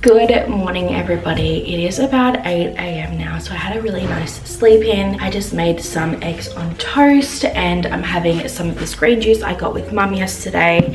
Good morning, everybody. It is about 8 a.m. now, so I had a really nice sleep in. I just made some eggs on toast and I'm having some of this green juice I got with mum yesterday.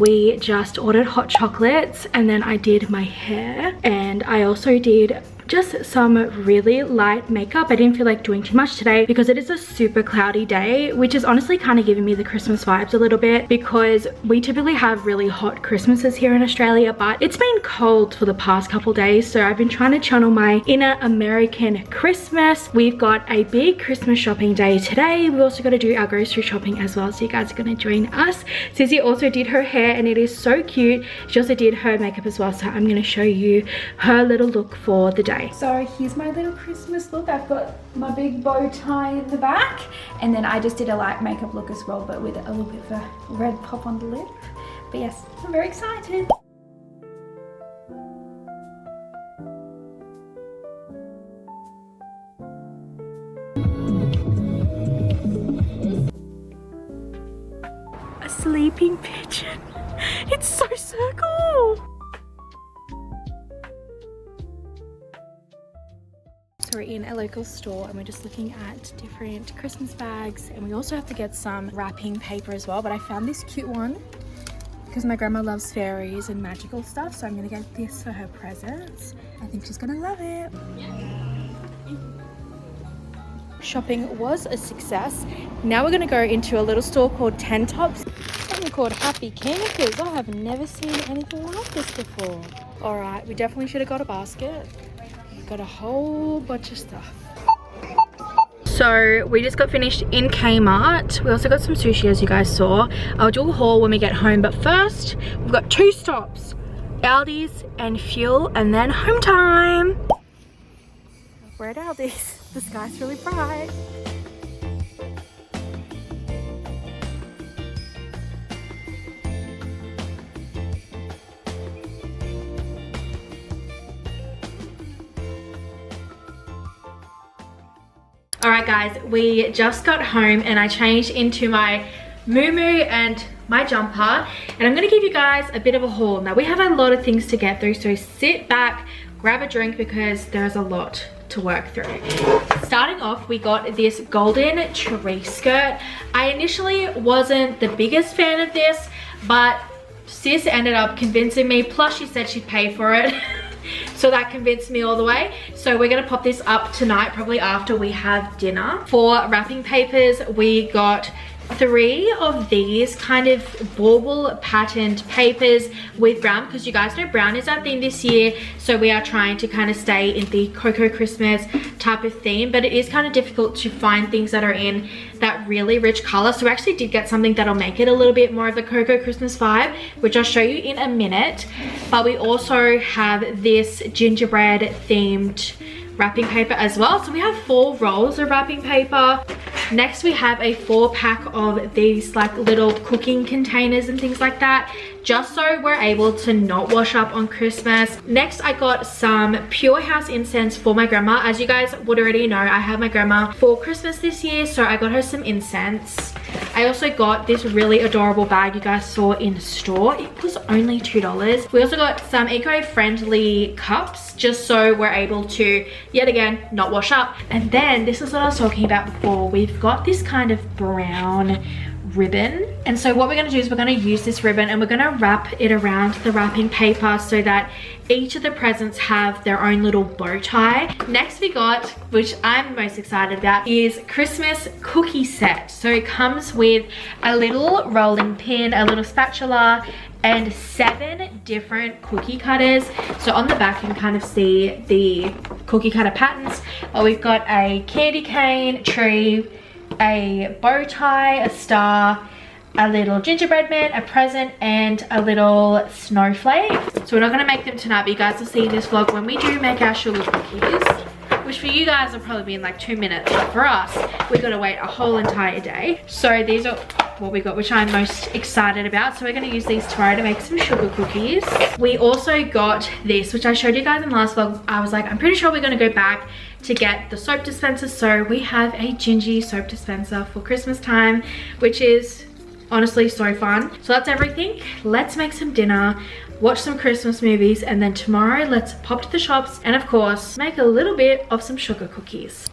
We just ordered hot chocolates and then I did my hair and I also did just some really light makeup. I didn't feel like doing too much today because it is a super cloudy day, which is honestly kind of giving me the Christmas vibes a little bit because we typically have really hot Christmases here in Australia, but it's been cold for the past couple days, so I've been trying to channel my inner American Christmas. We've got a big Christmas shopping day today. We also got to do our grocery shopping as well, so you guys are going to join us. Susie also did her hair and it is so cute. She also did her makeup as well, so I'm going to show you her little look for the day. So here's my little Christmas look. I've got my big bow tie in the back and then I just did a light makeup look as well, but with a little bit of a red pop on the lip. But yes, I'm very excited. A sleeping pigeon. It's so cool. We're in a local store and we're just looking at different Christmas bags, and we also have to get some wrapping paper as well, but I found this cute one because my grandma loves fairies and magical stuff, so I'm gonna get this for her presents. I think she's gonna love it. Shopping was a success. Now we're gonna go into a little store called 10 Tops. Something called Happy Campers. I have never seen anything like this before. All right, we definitely should have got a basket. Got a whole bunch of stuff. So we just got finished in Kmart. We also got some sushi, as you guys saw. I'll do a haul when we get home, but first we've got 2 stops, Aldi's and Fuel, and then home time. We're at Aldi's. The sky's really bright. Alright guys, we just got home and I changed into my muumuu and my jumper, and I'm going to give you guys a bit of a haul. Now we have a lot of things to get through, so sit back, grab a drink because there's a lot to work through. Starting off, we got this golden tree skirt. I initially wasn't the biggest fan of this, but sis ended up convincing me, plus she said she'd pay for it. So that convinced me all the way. So we're gonna pop this up tonight, probably after we have dinner. For wrapping papers, we got 3 of these kind of bauble patterned papers with brown, because you guys know brown is our theme this year, so we are trying to kind of stay in the Cocoa Christmas type of theme, but it is kind of difficult to find things that are in that really rich color. So we actually did get something that'll make it a little bit more of the Cocoa Christmas vibe, which I'll show you in a minute. But we also have this gingerbread themed wrapping paper as well. So we have 4 rolls of wrapping paper. Next we have a 4-pack of these like little cooking containers and things like that, just so we're able to not wash up on Christmas. Next I got some Pure House incense for my grandma. As you guys would already know, I have my grandma for Christmas this year, so I got her some incense. I also got this really adorable bag you guys saw in store. It was only $2. We also got some eco-friendly cups, just so we're able to, yet again, not wash up. And then this is what I was talking about before. We've got this kind of brown ribbon And so what we're going to do is we're going to use this ribbon and we're going to wrap it around the wrapping paper so that each of the presents have their own little bow tie. Next we got, which I'm most excited about, is Christmas cookie set. So it comes with a little rolling pin, a little spatula, and 7 different cookie cutters. So on the back you can kind of see the cookie cutter patterns. We've got a candy cane, tree, a bow tie, a star, a little gingerbread man, a present, and a little snowflake. So we're not gonna make them tonight, but you guys will see in this vlog when we do make our sugar cookies, which for you guys will probably be in like 2 minutes, but for us, we've got to wait a whole entire day. So these are what we got, which I'm most excited about. So we're gonna use these tomorrow to make some sugar cookies. We also got this, which I showed you guys in the last vlog. I was like, I'm pretty sure we're gonna go back to get the soap dispenser. So we have a Gingy soap dispenser for Christmas time, which is honestly so fun. So that's everything. Let's make some dinner, watch some Christmas movies, and then tomorrow let's pop to the shops and of course make a little bit of some sugar cookies.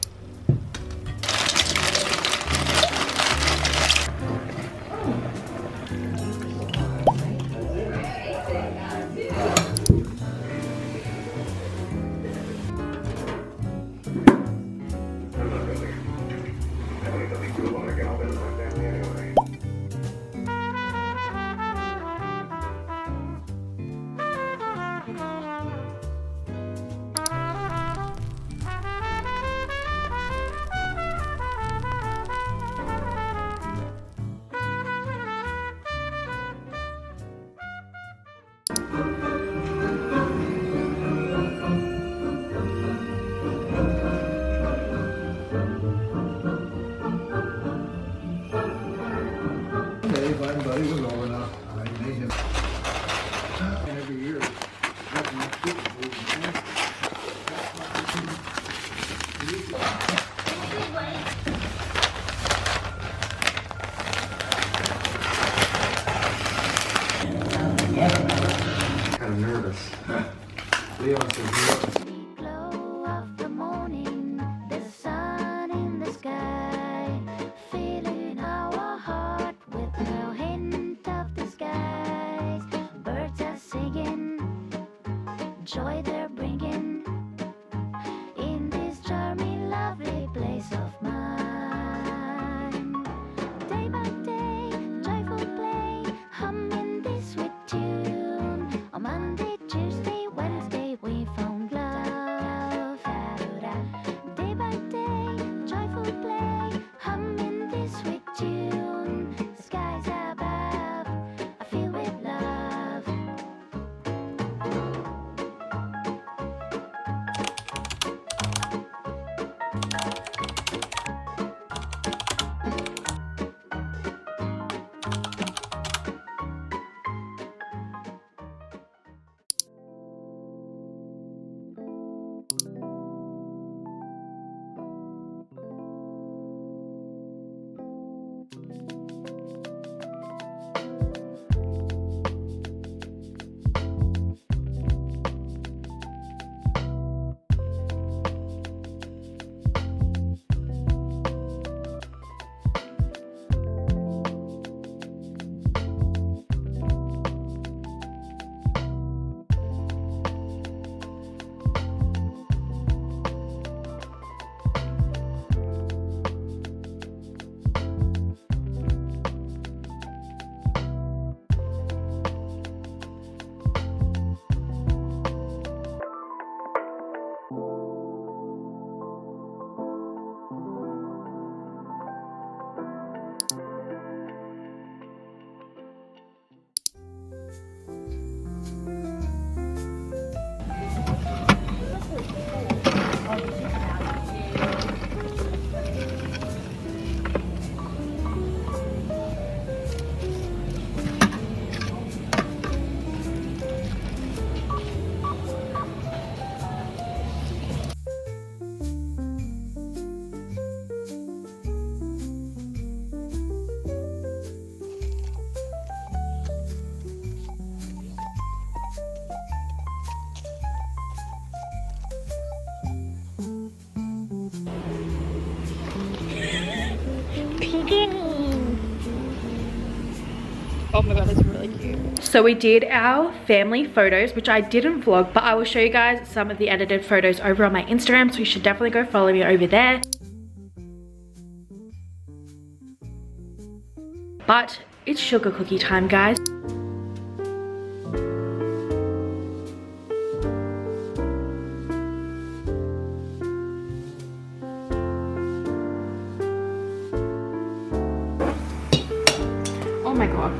Kind of nervous. Leon says no. Glow of the morning, the sun in the sky, filling our heart with no hint of disguise. Birds are singing, joy they're bringing, in this charming, lovely place of mine. Day by day, joyful play, humming this sweet tune. On Monday, Tuesday, Wednesday, we found love. Day by day, joyful play, humming this sweet tune. Skies above, I feel with love. Oh my god, that's really cute. So we did our family photos, which I didn't vlog, but I will show you guys some of the edited photos over on my Instagram, so you should definitely go follow me over there. But it's sugar cookie time, guys. Oh my god.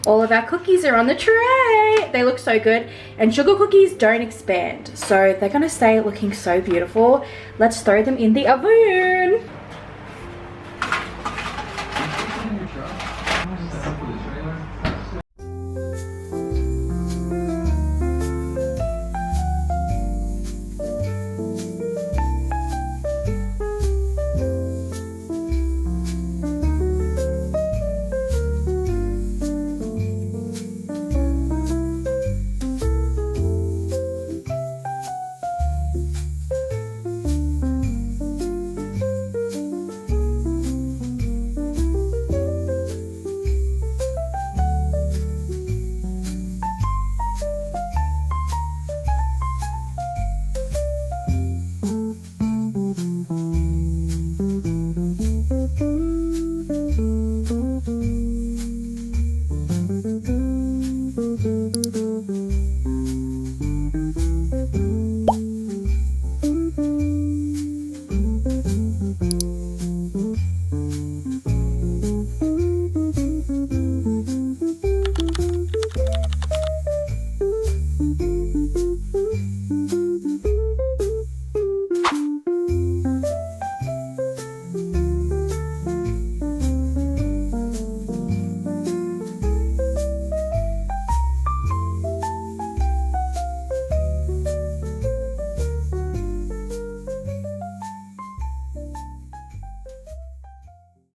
All of our cookies are on the tray. They look so good, and sugar cookies don't expand, so they're gonna stay looking so beautiful. Let's throw them in the oven.